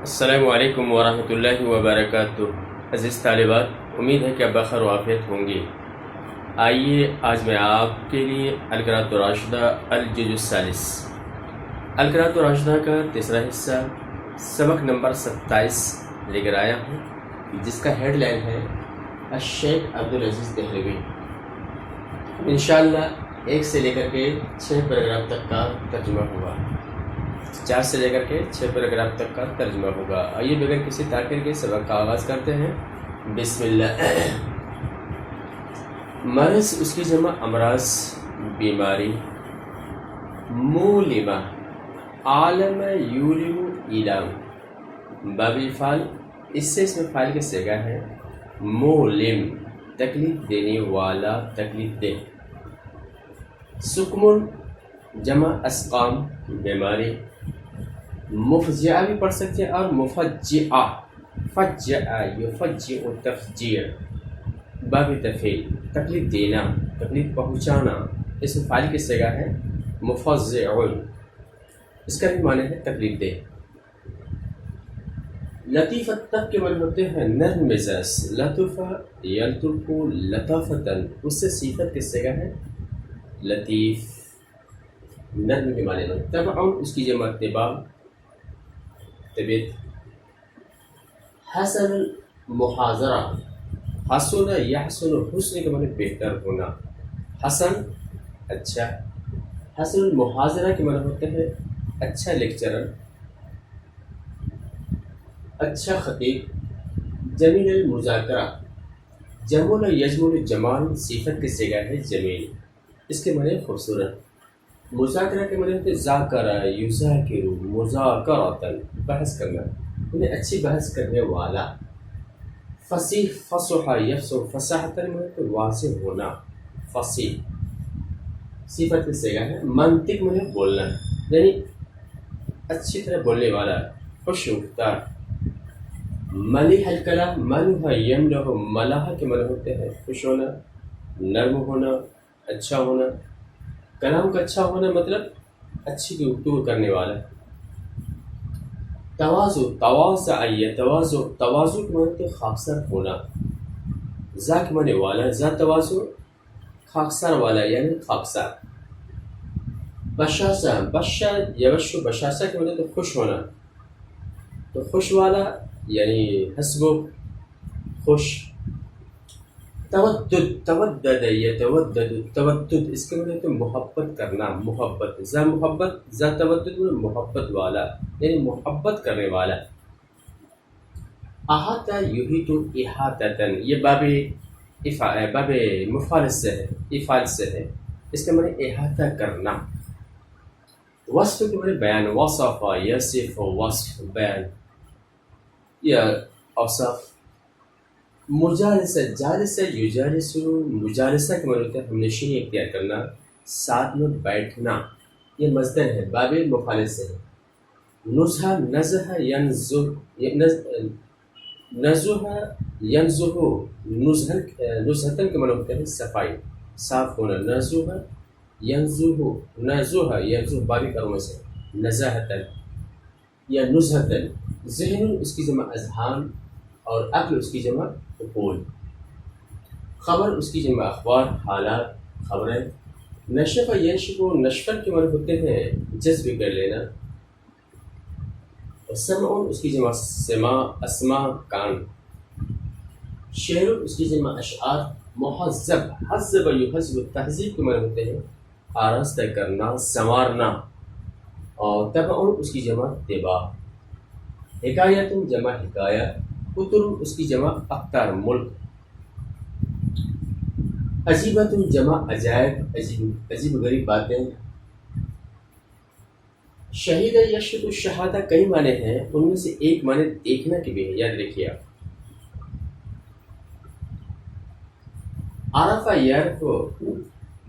السلام علیکم ورحمۃ اللہ وبرکاتہ۔ عزیز طالبات، امید ہے کہ آپ بخیر و عافیت ہوں گے۔ آئیے آج میں آپ کے لیے القراءۃ الراشدہ الجزء الثالث القراءۃ الراشدہ کا تیسرا حصہ سبق نمبر 27 لے کر آیا ہوں، جس کا ہیڈ لائن ہے الشیخ عبدالعزیز دہلوی۔ انشاءاللہ 1 سے لے کر کے 6 پیراگراف تک کا ترجمہ ہوگا، 4 سے لے کر کے 6 پیراگراف تک کا ترجمہ ہوگا۔ آئیے بغیر کسی تاخیر کے سبق کا آغاز کرتے ہیں۔ بسم اللہ۔ مرض اس کی جمع امراض، بیماری۔ مولمہ، عالم یولم ایلام، باب الفعل، اس سے اس میں فاعل کا صیغہ ہے مولم، تکلیف دینے والا، تکلیف دہ۔ سکمن، جمع اسقام، بیماری۔ مفجعہ بھی پڑھ سکتے ہیں اور مفجعہ، فجع یفجع تفجیع، باب تفعیل، تکلیف دینا، تکلیف پہنچانا، اس میں فاعل کی صیغہ ہے مفزع، اس کا بھی معنی ہے تکلیف دہ۔ لطیف الطف کے معنی ہوتے ہیں نرم مزاج، لطف یلطف لطافتن، اس سے صفت کی صیغہ ہے لطیف، نرم کے معنی میں۔ طبعاً اس کی جمع طباع، طبیعت۔ حسن المحاضرہ، حسن یحسن، حسن کے معنی بہتر ہونا، حسن اچھا۔ حسن المحاضرہ کے معنی ہوتے ہیں اچھا لیکچرر، اچھا خطیب۔ جمیل المذاکرہ، جمل یجمل جمال، صفت کی صیغہ ہے جمیل، اس کے معنی خوبصورت۔ مذاکرہ کے معنی ہوتے ذاکرہ یذاکر مذاکرۃ، بحث کرنا، انہیں اچھی بحث کرنے والا۔ فصیح، فصح یفصح، فصاحت میں واضح ہونا، فصیح، صفت کی صیغہ ہے۔ منطق میں بولنا، یعنی اچھی طرح بولنے والا، خوش رفتار۔ ملیح الکلام، ملح یملح، ملاح کے معنی ہوتے ہیں خوش ہونا، نرم ہونا، اچھا ہونا۔ کلام کا اچھا ہونا مطلب اچھی گفتگو کرنے والا۔ تواضع، تواضع یتواضع، تواضع کے معنی خاکسار ہونا، ذا کے معنی والا، ذا تواضع، خاکسار والا یعنی خاکسار۔ بشاشہ، بشا یبش، بشاشہ کے معنی خوش ہونا، تو خوش والا یعنی حسب، خوش۔ تودد، تودد یتودد، تودد، اس کے معنی محبت کرنا، محبت، ذا محبت، ذا تودد میں محبت والا یعنی محبت کرنے والا۔ احاطہ یحیط احاطۃ، یہ باب مفعول سے ہے، افعال سے ہے، اس کے معنی احاطہ کرنا۔ وصف کے معنی بیان، وصف یصف، وصف بیان یا اوصاف۔ مجالسہ، جالسہ یجالس، مجالسہ کے معنی ہوتا ہے ہم نشینی اختیار کرنا، ساتھ میں بیٹھنا، یہ مصدر ہے، باب مفعول سے ہے۔ نزہہ، نزہ ینزہ، نزہ ینزہ، نزہتن کے معنی ہوتے ہیں صفائی، صاف ہونا۔ نزہ ینزہ، نزہ ینزہ، بابی کروں سے نزاہتن یا نزہتن۔ ذہن اس کی جمع اذہان اور عقل اس کی جمع عقول۔ خبر اس کی جمع اخبار، حالات، خبریں۔ نشف ینشف، نشفن کے معنی ہوتے ہیں جذب کر لینا۔ سمع اس کی جمع سماع، اسماع کان۔ شعر اس کی جمع اشعار۔ مہذب، حذب یہذب، تہذیب کے معنی ہوتے ہیں آراستہ کرنا، سنوارنا، اور تبع اس کی جمع تباع۔ حکایت جمع حکایہ۔ قطر اس کی جمع اقطار، ملک۔ عجیبت جمع عجائب، عجیب غریب باتیں۔ شہید یشہد الشہادہ، کئی معنی ہیں، ان میں سے ایک معنی دیکھنا کے بھی ہے، یاد رکھیے آپ۔ عرف یعرف،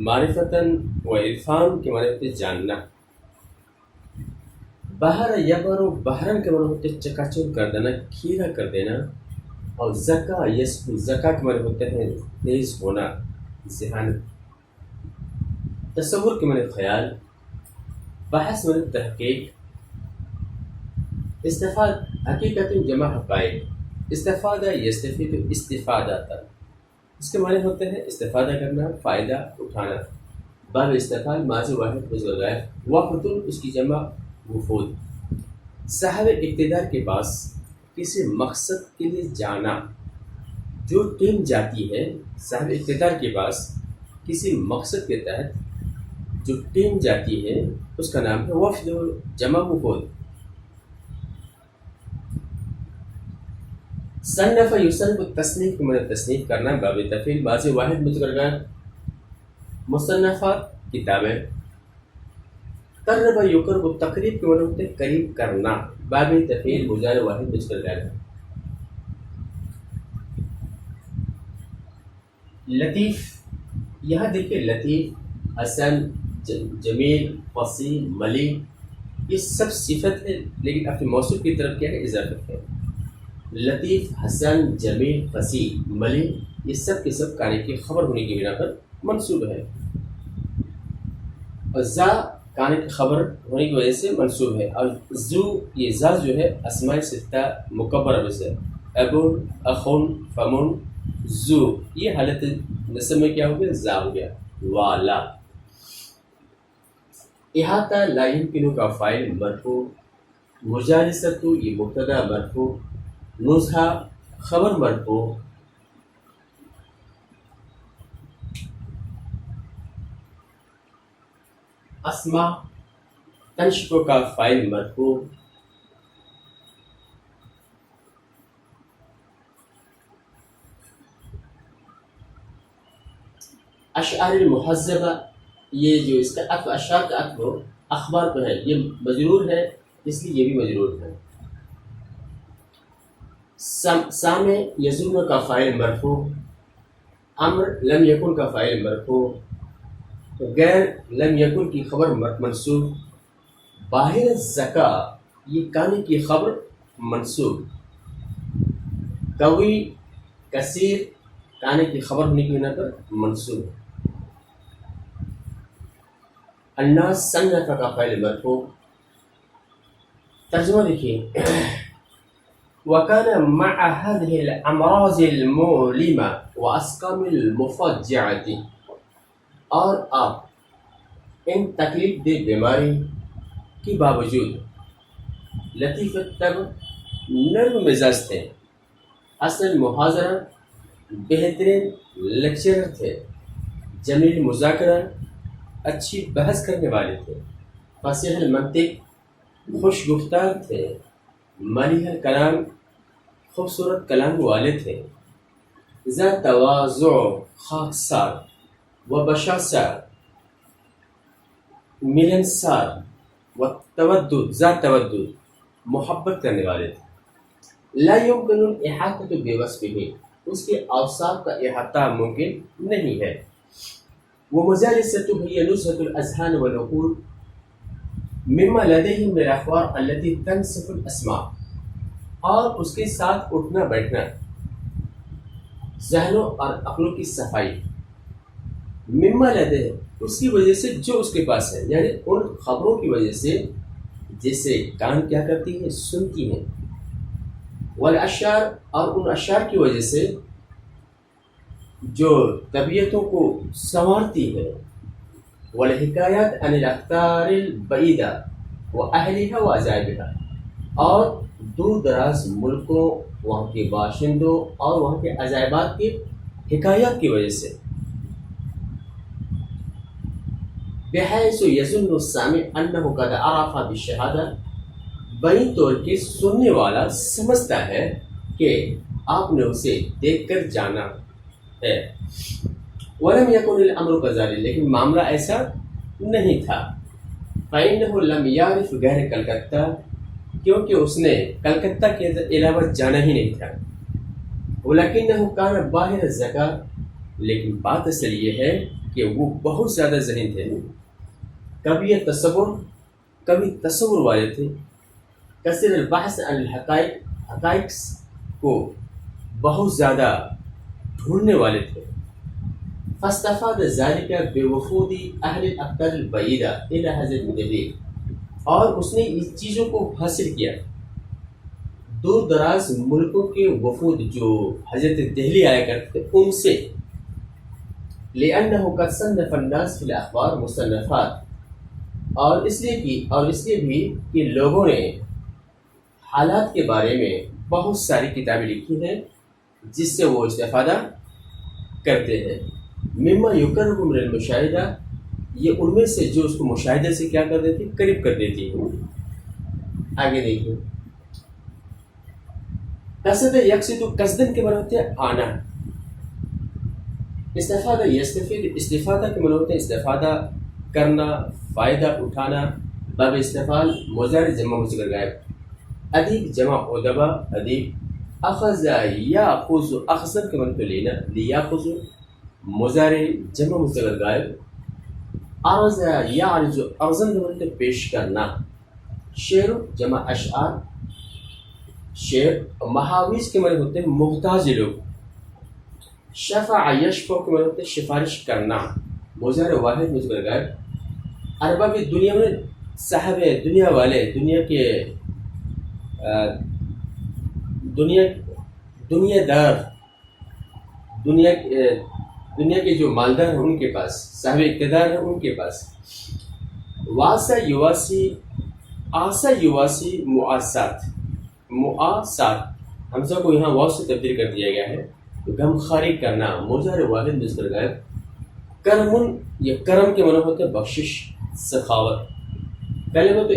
معرفتاً و عرفان کے معنی ہوتے جاننا۔ بہر یبر، بہرن کے معنی ہوتے چکا چور کر دینا، کھیرا کر دینا۔ اور زکا یزکو، زکا کے معنی ہوتے ہیں تیز ہونا، ذہانت۔ تصور کے معنی خیال۔ بحث معنی تحقیق۔ استفاد حقیقت جمع حقائق، استفادہ یستفید استفادہ تھا، اس کے معنی ہوتے ہیں استفادہ کرنا، فائدہ اٹھانا۔ باب استفاد ماضی واحد مصدر غائب، وفد اس کی جمع وفود۔ صاحب اقتدار کے پاس کسی مقصد کے لیے جانا، جو ٹیم جاتی ہے صاحب اقتدار کے پاس کسی مقصد کے تحت جو ٹیم جاتی ہے اس کا نام ہے وفد جمع وفود۔ صنف یصنف تصنیف کے معنی تصنیف کرنا، باب تفعیل ماضی واحد مذکر غائب، مصنفات کتابیں۔ قرب یقرب تقریب کے معنی ہوتے ہیں قریب کرنا، باب تفعیل مضارع واحد مذکر غائب۔ لطیف، یہاں دیکھیں لطیف، حسن، جمیل، فصیح، ملیح، یہ سب صفت ہے لیکن اپنے موصوف کی طرف کیا ہے اضافت ہے۔ لطیف، حسن، جمیل، فصیح، ملیح یہ سب کے سب کانے کی خبر ہونے کی بنا پر منصوب ہے، اور زا کانے کی خبر ہونے کی وجہ سے منصوب ہے، اور زو یہ زا جو ہے اسماء ستہ مکبرہ میں سے ابن، اخن، فمن، زو یہ حالت نسب میں کیا ہو گیا زا ہو گیا، والا۔ احاطہ لا يمكن کا فاعل مرفوع، مجالست یہ مبتدا مرفوع، نزہہ خبر مرفوع، اسماء تنشق کا فاعل مرفوع، اشعار المحذبہ یہ جو اس کا عطف اشعار کا عطف اخبار پر ہے، یہ مجرور ہے اس لیے یہ بھی مجرور ہے۔ سامع یظن کا فاعل مرفوع، امر لم یکن کا فاعل مرفوع، غیر لم یکن کی خبر منصوب، باہر الزکا یہ کانے کی خبر منصوب، قوی کثیر کانے کی خبر ہونے کی بنا پر منصوب، الناس صنف کا فاعل مرفوع۔ ترجمہ دیکھیے، وَكَانَ مَعَ هَذِهِ الْأَمْرَاضِ الْمُؤْلِمَةِ وَأَسْقَامِ الْمُفَجِّعَةِ، اور آپ ان تکلیف دہ بیماری کے باوجود لطیف طب نرم مزاج تھے، اصل محاضرہ بہترین لیکچرر تھے، جمیل مذاکرہ اچھی بحث کرنے والے تھے، فصیح المنطق خوش گفتار تھے، ملیح الکلام خوبصورت کلام والے تھے، ذا تواضع خاکسار و بشاشہ ملنسار و تودد ذا تودد محبت کرنے والے تھے، لا يمكن الاحاطہ بوصفہ اس کے اوصاف کا احاطہ ممکن نہیں ہے، ومجالستہ هي نزهة الاذهان والعقول مما لديهم من الاخبار التي تنصف الاسماء، اور اس کے ساتھ اٹھنا بیٹھنا ذہنوں اور عقلوں کی صفائی، مما لدے اس کی وجہ سے جو اس کے پاس ہے، یعنی ان خبروں کی وجہ سے جیسے کان کیا کرتی ہیں سنتی ہیں، والاشعار اور ان اشعار کی وجہ سے جو طبیعتوں کو سنوارتی ہے، والحکایات عن الاقطار البعیدہ واہلها وعجائبها، اور دور دراز ملکوں وہاں کے باشندوں اور وہاں کے عجائبات کی حکایات کی وجہ سے، بحیث یظن السامع انه قد عرف بالشہادہ بین طور کے سننے والا سمجھتا ہے کہ آپ نے اسے دیکھ کر جانا ہے، ولم یکن الامر كذلك لیکن معاملہ ایسا نہیں تھا، فإنه لم يعرف غیر کلکتہ کیونکہ اس نے کلکتہ کے علاوہ جانا ہی نہیں تھا، ولکنه كان باہر الذکاء لیکن بات اصل یہ ہے کہ وہ بہت زیادہ ذہین تھے، کبھی تصور والے تھے، کثیر البحث عن الحقائق حقائق کو بہت زیادہ ڈھونڈنے والے تھے، فاستفاد ذلك بوفود اہل الاقطار البعیدہ الى حضرت دہلی، اور اس نے اس چیزوں کو حاصل کیا دور دراز ملکوں کے وفود جو حضرت دہلی آیا کرتے تھے ان سے، لأنه قد صنف الناس في الأخبار مصنفات، اور اس لیے بھی کہ لوگوں نے حالات کے بارے میں بہت ساری کتابیں لکھی ہیں جس سے وہ استفادہ کرتے ہیں۔ مما یقرب من المشاہدہ، یہ ان میں سے جو اس کو مشاہدے سے کیا کر دیتی، قریب کر دیتی ہے۔ آگے دیکھیں، قصد یقصد، قصدن کے معنی ہوتے ہیں آنا، استفادہ یستفید، استفادہ کے معنی ہوتے ہیں استفادہ کرنا، فائدہ اٹھانا۔ باب استفعال مضارع جمع مذکر غائب، ادیب جمع ادبا ادیب، اخذ یاخذ، اخذ کے معنی تو لینا، لیاخذ مضارع جمع مذکر غائب، عرض یعرض، ارزن کے معنی تو پیش کرنا، شعر جمع اشعار شعر، محاویز کے معنی ہوتے ہیں محتاج لوگ، شفع یشفع کے معنی ہوتے ہیں سفارش کرنا، مضارع واحد مذکر غائب، ارباب دنیا میں صاحب دنیا والے، دنیا کے دنیا دار، دنیا کے جو مالدار ہیں ان کے پاس، صاحب اقتدار ہیں ان کے پاس۔ واسا یواسی، آسا یواسی معاسات، معاسات حمزہ کو یہاں واو سے تبدیل کر دیا گیا ہے، غم خاری کرنا، مضارع واحد مذکر غائب، کرم، یہ کرم کے معنی ہوتے ہیں بخشش، سخاوت، کلمہ تو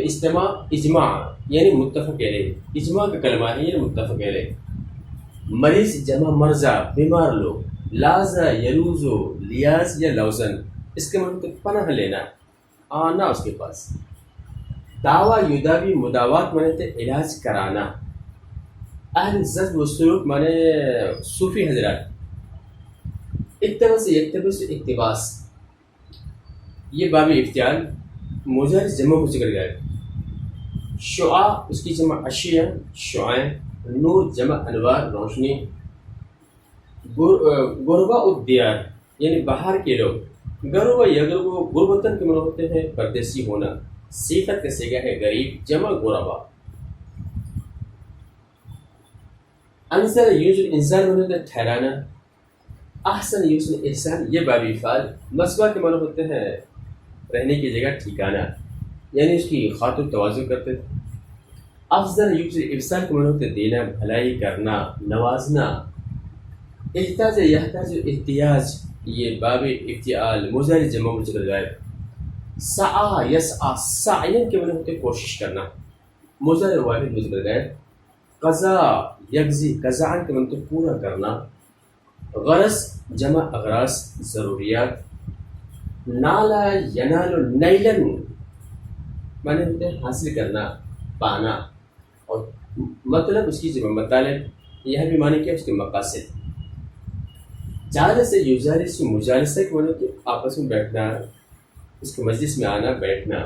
اجماع یعنی متفق علیہ، اجماع کا کلمہ ہے یعنی متفق علیہ۔ مریض جمع مرضى، بیمار لوگ، لازا یلوزو، لیاز یا لوزن، اس کے معنی پناہ لینا، آنا اس کے پاس۔ دعویٰ یداوی، مداوات معنی علاج کرانا۔ اہل زد و سلوک معنی صوفی حضرات۔ اقتباس یقتبس، اقتباس، یہ باب افتعال مضارع جمع مذکر غائب۔ شعاع اس کی جمع اشیاء، شعائیں، نور جمع انوار، روشنی۔ غرباء الدیار یعنی باہر کے لوگ، غربا یغربو، غربتن کے معنی ہوتے ہیں پردیسی ہونا، صفت کا صیغہ ہے غریب، جمع غربا۔ انزل یوزل، انزال معنی ہوتا ہے ٹھہرانا، احسن یوزل احسان، یہ باب افعال، مسوا کے معنی ہوتے ہیں رہنے کی جگہ ٹھکانہ، یعنی اس کی خاطر تواضع کرتے تھے۔ افضل یوزل افضال کے معنی ہوتے دینا، بھلائی کرنا، نوازنا۔ احتاج یحتاج، احتیاج، یہ باب افتعال مضارع جمع مذکر غائب۔ سعی یسعی، سعین کے معنی ہوتے کوشش کرنا، مضارع واحد مذکر غائب۔ قضا یقضی، قضاء کے معنی ہوتے پورا کرنا۔ غرض جمع اغراض، ضروریات۔ نالا ینال، نیلن معنی ہوتے ہیں حاصل کرنا، پانا، اور مطلب اس کی جمع مطالب، یہ بھی معنی کیا اس کے مقاصد۔ جالس یجالس، مجالسہ کے معنی ہوتے آپس میں بیٹھنا، اس کے مجلس میں آنا بیٹھنا،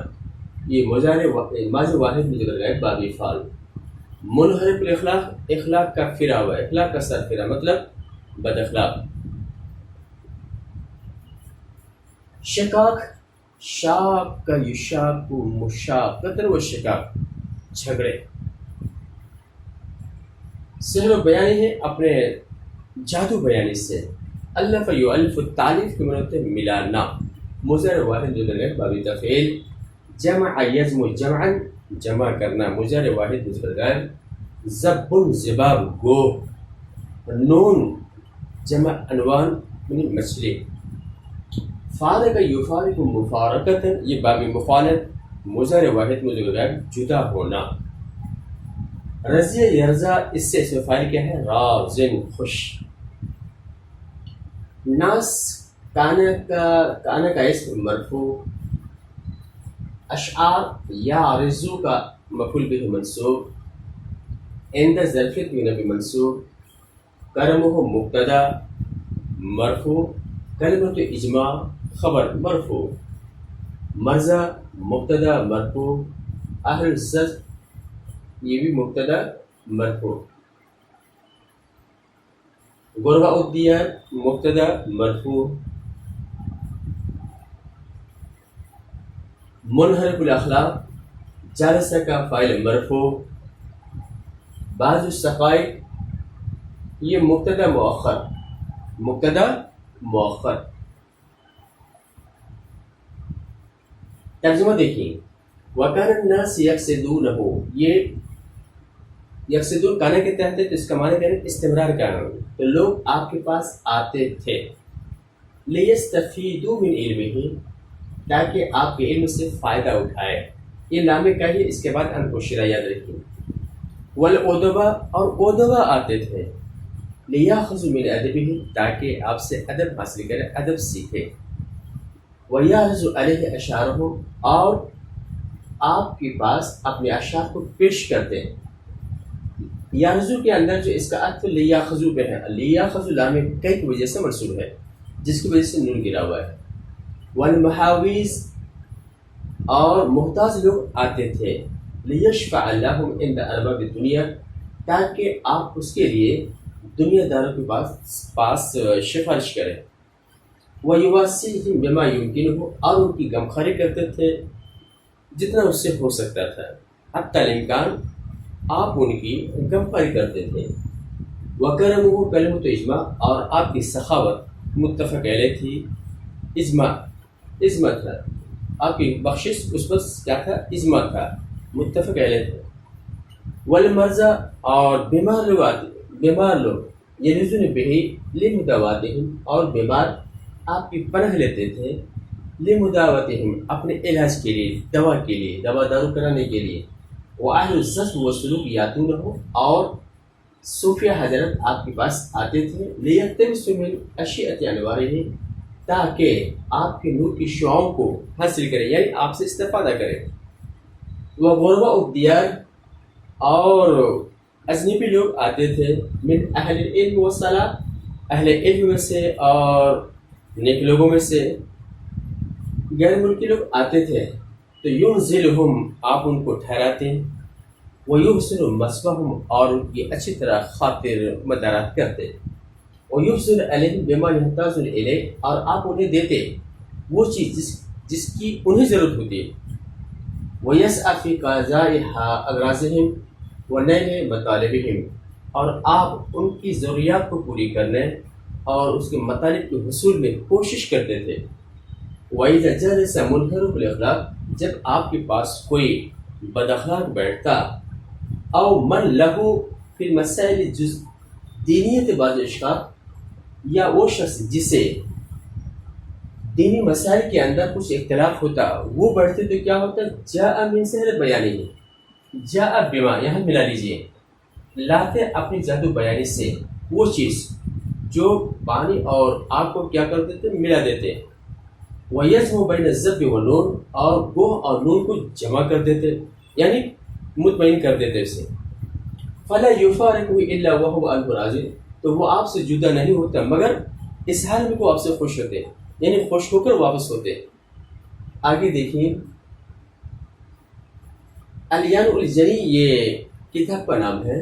یہ ماضی واحد مذکر غائب باب افعال۔ منحرف الاخلاق، اخلاق کا پھرا ہوا، اخلاق کا سر پھرا مطلب بد اخلاق۔ شقاق، شاق کا یشاق، مشاقۃ و شقاق، جھگڑے۔ سحر و بیانی ہے اپنے جادو بیانی سے۔ الف یؤلف، التالیف کے معنی ہوتے ہیں ملانا، مضارع واحد مذکر غائب باب تفعیل۔ جمع یجمع جمعا، جمع کرنا، مضارع واحد مذکر غائب۔ زب زباب، گو۔ نون جمع عنوان یعنی مچھلی۔ فارق یفارق مفارقۃ، یہ باب مفالت مضارع واحد مذکر غائب جدا ہونا۔ رضی یرضا، اس سے اسم فاعل کیا ہے، راضٍ، خوش۔ ناس کانا کا اسم مرفوع۔ اشعار یعرضو کا مفعول به منصوب۔ عند ظرفیت میں نبی منصوب۔ کرمہ مبتدا مرفوع، کلمۃ اجماع خبر مرفوع۔ مرزا مبتدا مرفوع، اہل الزج یہ بھی مبتدا مرفوع۔ غرباء الدیار مبتدا مرفوع۔ منحرف الاخلاق جالسہ کا فاعل مرفوع۔ بعض السقائق یہ مبتدا مؤخر، مبتدا مؤخر۔ ترجمہ دیکھیں، وَكَانَ النَّاسُ يَقْصِدُونَهُ، یہ یقصدون کانا کے تحت ہے تو اس کا معنی کریں استمرار کرنا، تو لوگ آپ کے پاس آتے تھے، لِيَسْتَفِيدُوا مِنْ عِلْمِهِ، تاکہ آپ کے علم سے فائدہ اٹھائے۔ یہ لام کہیے، اس کے بعد ان کو شرح یاد رکھیں۔ وَالْأُدَبَاءُ، اور ادبا آتے تھے، لِيَأْخُذُوا مِنْ أَدَبِهِ، تاکہ آپ سے ادب حاصل کرے، ادب سیکھے۔ وَيَعْرِضُ عَلَيْهِ أَشْعَارَهُ، اور آپ کے پاس اپنے اشعار کو پیش کرتے ہیں۔ یارزو کے اندر جو اس کا عطف لیاخذو پہ ہے، لیاخذو لام کئی کی وجہ سے منصوب ہے، جس کی وجہ سے نون گرا ہوا ہے۔ والمحاویز، اور محتاج لوگ آتے تھے، لیشفع لهم عند ارباب الدنیا، تاکہ آپ اس کے لیے دنیا داروں کے پاس سفارش کریں۔ وَيُوَاسِيهِمْ بِمَا يُمْكِنُهُ، اور ان کی غمخواری کرتے تھے جتنا اس سے ہو سکتا تھا، حتی الامکان، آپ ان کی غمخواری کرتے تھے۔ وَكَرَمُهُ كَلِمَةُ اجماع، اور آپ کی سخاوت متفق علیہ تھی، اجماع تھا، آپ کی بخشش اس وقت کیا تھا؟ اجماع تھا، متفق علیہ تھا۔ والمرضى، اور بیمار لوگ یلوذون به لمداواتهم، اور بیمار آپ کی پناہ لیتے تھے، لمداواتهم، اپنے علاج کے لیے، دوا کے لیے، دوا دارو کرانے کے لیے۔ وَأَهْلُ الزَّهْدِ وَالسُّلُوكِ يَأْتُونَهُ، اور صوفیہ حضرت آپ کے پاس آتے تھے، لِيَقْتَبِسُوا مِنْ أَشِيَّةِ أَنْوَارِهِ، تاکہ آپ کے نور کی شعاؤں کو حاصل کرے، یعنی آپ سے استفادہ کرے۔ وَغُرَبَاءُ الدِّيَارِ، اور اجنبی لوگ آتے تھے، من اہل العلم والصلاح، اہل علم میں سے اور نیک لوگوں میں سے، غیر ملکی لوگ آتے تھے، تو ينزلهم، آپ ان کو ٹھہراتے، ويحسن مسوهم، اور ان کی اچھی طرح خاطر مدارات کرتے، ويحسن علیہم بما يحتاجون الیہ، اور آپ انہیں دیتے وہ چیز جس کی انہیں ضرورت ہوتی ہے۔ ويسعى في قضاء اغراضهم ونیل مطالبهم، اور آپ ان کی ضروریات کو پوری کرنے اور اس کے مطالب کے حصول میں کوشش کرتے تھے۔ وَإِذَا جَلَسَ مُنْكَرُ بِالْأَخْلَاقِ، جب آپ کے پاس کوئی بد اخلاق بیٹھتا، او من لہو فی المسائل دینیت بعض اشکال، یا وہ شخص جسے دینی مسائل کے اندر کچھ اختلاف ہوتا، وہ بیٹھتے تو کیا ہوتا؟ جاء من سحر بیانی، جاء بما، یہاں ملا لیجئے، لاتے اپنی جادو بیانی سے وہ چیز جو پانی اور آگ کو کیا کر دیتے؟ ملا دیتے۔ وَيَجْمُعُ بَيْنَ الزَّبِّ وَالنُّونِ، اور گوہ اور نون کو جمع کر دیتے، یعنی مطمئن کر دیتے اسے۔ فَلَا يُفَارِقُهُ إِلَّا وَهُوَ عَنْهُ رَاضٍ، تو وہ آپ سے جدا نہیں ہوتا مگر اس حال میں وہ آپ سے خوش ہوتے، یعنی خوش ہو کر واپس ہوتے۔ آگے دیکھیں، الیان الجنی یہ کتاب کا نام ہے۔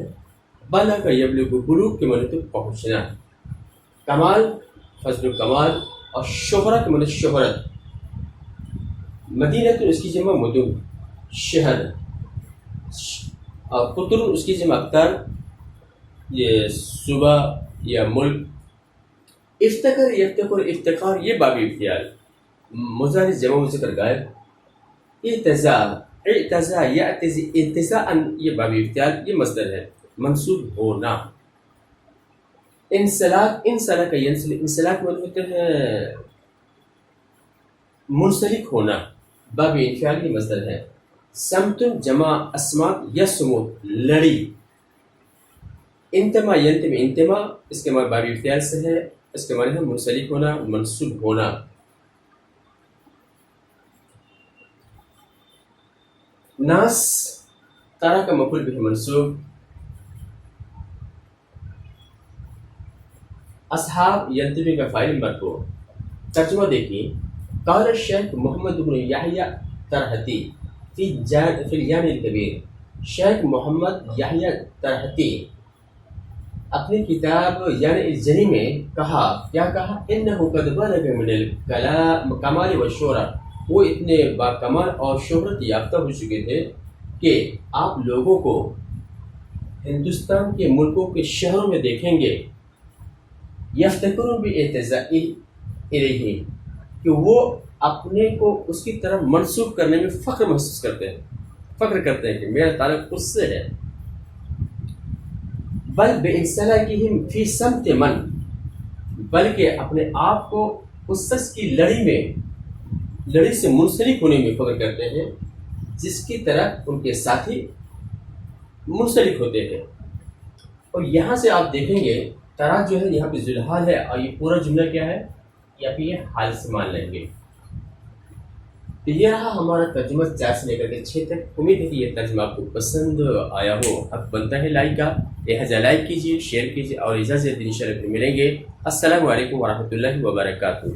بلغ یبلغ، بلوغ کے معنی تک پہنچنا، کمال، فضل و کمال، اور شہرت کے معنی شہرت۔ مدینہ تو اس کی جمع مدن، شہر، اور قطر اس کی جمع اختر، یہ صوبہ یا ملک۔ افتخر، یفتخر، افتخار، یہ باب افتعال، مضارع جمع ذکر غائب۔ اعتزاء، اعتزاء یعتزی انتزاعا، یہ باب افتعال، یہ مصدر ہے، منصوب ہونا۔ انسلاک، انسلک ینسلک، انسلاک معنی ہوتے ہیں منسلک ہونا، باب انفعال کی مصدر ہے۔ سمتن جمع اسمات، یسمت، لڑی۔ انتما، ینتم، انتما، اس کے معنی باب افتعال سے ہے، اس کے معنی ہے منسلک ہونا، منسوب ہونا۔ ناس، طرح کا مفعول بھی منصوب۔ اصحاب، ینتبه کا فاعل مرفوع۔ ترجمہ دیکھیں، قال الشیخ محمد بن یحییٰ طرحتی فی الجامع الکبیر، شیخ محمد یحییٰ طرحتی اپنی کتاب یعنی الجنی میں کہا، کیا کہا؟ انہ قد بلغ من الکمال والشہرۃ، وہ اتنے با کمال اور شہرت یافتہ ہو چکے تھے کہ آپ لوگوں کو ہندوستان کے ملکوں کے شہروں میں دیکھیں گے یفتخرون باعتزائی الیہ کہ وہ اپنے کو اس کی طرف منسوب کرنے میں فخر محسوس کرتے ہیں، فخر کرتے ہیں کہ میرا تعلق اس سے ہے۔ بل بانسلاکہم فی سمت من، بلکہ اپنے آپ کو اس شخص کی لڑی سے منسلک ہونے میں فخر کرتے ہیں جس کی طرح ان کے ساتھی منسلک ہوتے ہیں۔ اور یہاں سے آپ دیکھیں گے ترا جو ہے یہاں پہ ذوالحال ہے، اور یہ پورا جملہ کیا ہے، یا پھر یہ حال سے مان لیں گے۔ تو یہ رہا ہمارا ترجمہ 4 سے لے کر کے 6 تک۔ امید ہے کہ یہ ترجمہ آپ کو پسند آیا ہو، حق بنتا ہے لائک کا، لہٰذا لائک کیجیے، شیئر کیجیے، اور اجازت دیں انشاءاللہ پھر ملیں گے۔ السلام علیکم ورحمۃ اللہ وبرکاتہ۔